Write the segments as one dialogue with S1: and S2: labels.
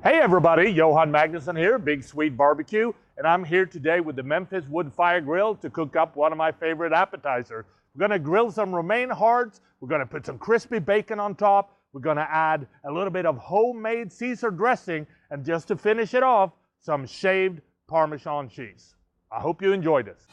S1: Hey everybody, Johan Magnusson here, Big Swede BBQ, and I'm here today with the Memphis Wood Fire Grill to cook up one of my favorite appetizers. We're gonna grill some romaine hearts, we're gonna put some crispy bacon on top, we're gonna add a little bit of homemade Caesar dressing, and just to finish it off, some shaved Parmesan cheese. I hope you enjoy this.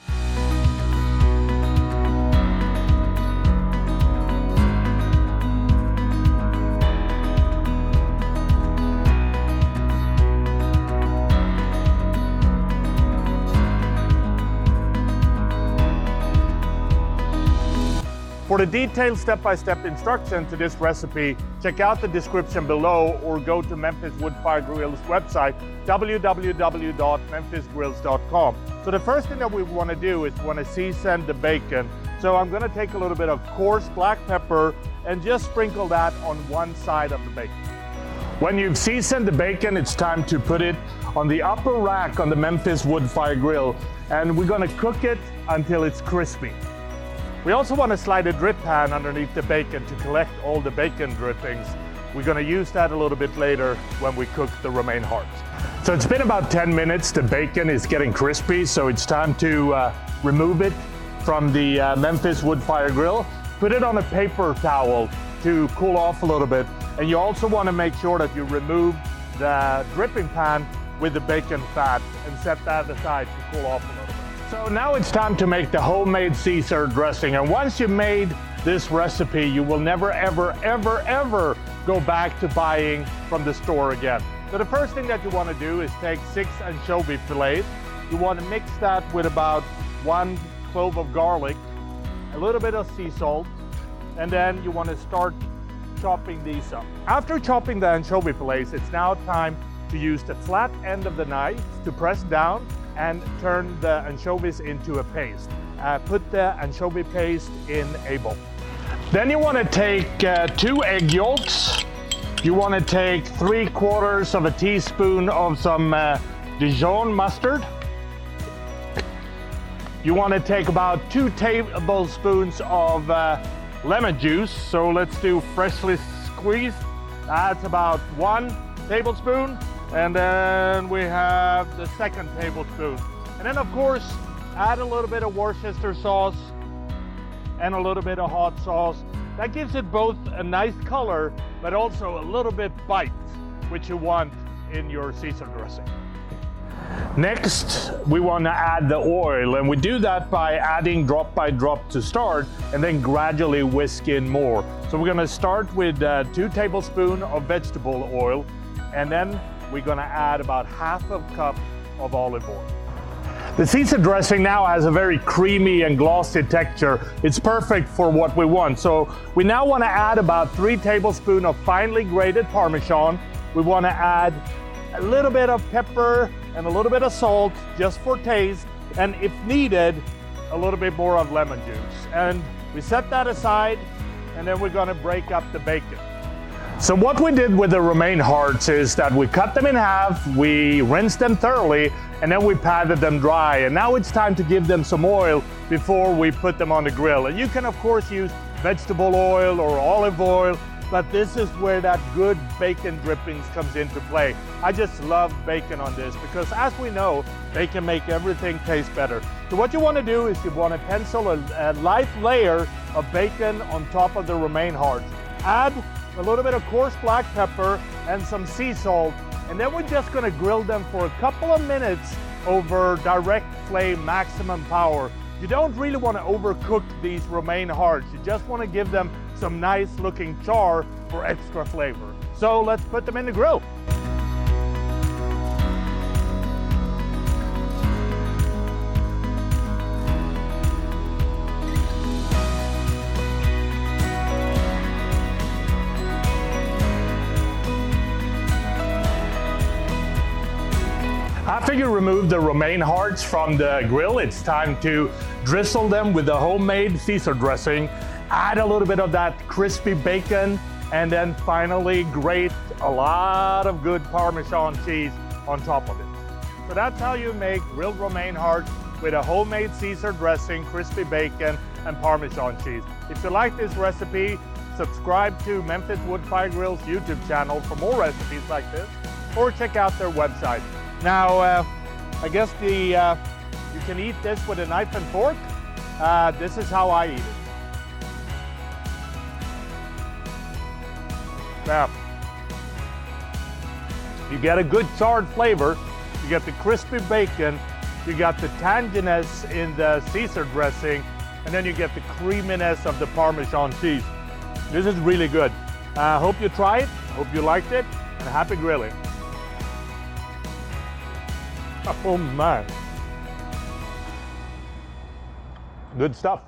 S1: For the detailed step-by-step instruction to this recipe, check out the description below or go to Memphis Wood Fire Grills website, www.memphisgrills.com. So the first thing that we want to do is we want to season the bacon. So I'm going to take a little bit of coarse black pepper and just sprinkle that on one side of the bacon. When you've seasoned the bacon, it's time to put it on the upper rack on the Memphis Wood Fire Grill, and we're going to cook it until it's crispy. We also want to slide a drip pan underneath the bacon to collect all the bacon drippings. We're going to use that a little bit later when we cook the romaine hearts. So it's been about 10 minutes. The bacon is getting crispy, so it's time to remove it from the Memphis Wood Fire Grill. Put it on a paper towel to cool off a little bit. And you also want to make sure that you remove the dripping pan with the bacon fat and set that aside to cool off a little bit. So now it's time to make the homemade Caesar dressing. And once you've made this recipe, you will never, ever, ever, ever go back to buying from the store again. So the first thing that you want to do is take 6 anchovy fillets. You want to mix that with about 1 clove of garlic, a little bit of sea salt, and then you want to start chopping these up. After chopping the anchovy fillets, it's now time to use the flat end of the knife to press down and turn the anchovies into a paste. Put the anchovy paste in a bowl. Then you want to take 2 egg yolks. You want to take 3/4 of a teaspoon of some Dijon mustard. You want to take about 2 tablespoons of lemon juice. So let's do freshly squeezed. That's about 1 tablespoon. And then we have the 2nd tablespoon. And then of course, add a little bit of Worcester sauce and a little bit of hot sauce. That gives it both a nice color, but also a little bit bite, which you want in your Caesar dressing. Next, we want to add the oil, and we do that by adding drop by drop to start, and then gradually whisk in more. So we're going to start with 2 tablespoons of vegetable oil, and then we're going to add about 1/2 cup of olive oil. The Caesar dressing now has a very creamy and glossy texture. It's perfect for what we want. So we now want to add about 3 tablespoons of finely grated Parmesan. We want to add a little bit of pepper and a little bit of salt just for taste, and if needed, a little bit more of lemon juice. And we set that aside, and then we're going to break up the bacon. So what we did with the romaine hearts is that we cut them in half, we rinsed them thoroughly, and then we patted them dry. And now it's time to give them some oil before we put them on the grill. And you can of course use vegetable oil or olive oil, but this is where that good bacon drippings comes into play. I just love bacon on this because, as we know, bacon make everything taste better. So what you want to do is you want to pencil a light layer of bacon on top of the romaine hearts. Add a little bit of coarse black pepper and some sea salt, and then we're just going to grill them for a couple of minutes over direct flame, maximum power. You don't really want to overcook these romaine hearts. You just want to give them some nice looking char for extra flavor. So let's put them in the grill. After you remove the romaine hearts from the grill, it's time to drizzle them with the homemade Caesar dressing, add a little bit of that crispy bacon, and then finally grate a lot of good Parmesan cheese on top of it. So that's how you make grilled romaine hearts with a homemade Caesar dressing, crispy bacon, and Parmesan cheese. If you like this recipe, subscribe to Memphis Wood Fire Grills YouTube channel for more recipes like this. or check out their website. Now, I guess you can eat this with a knife and fork. This is how I eat it. Now, you get a good charred flavor, you get the crispy bacon, you got the tanginess in the Caesar dressing, and then you get the creaminess of the Parmesan cheese. This is really good. Hope you try it, hope you liked it, and happy grilling. Oh man. Good stuff.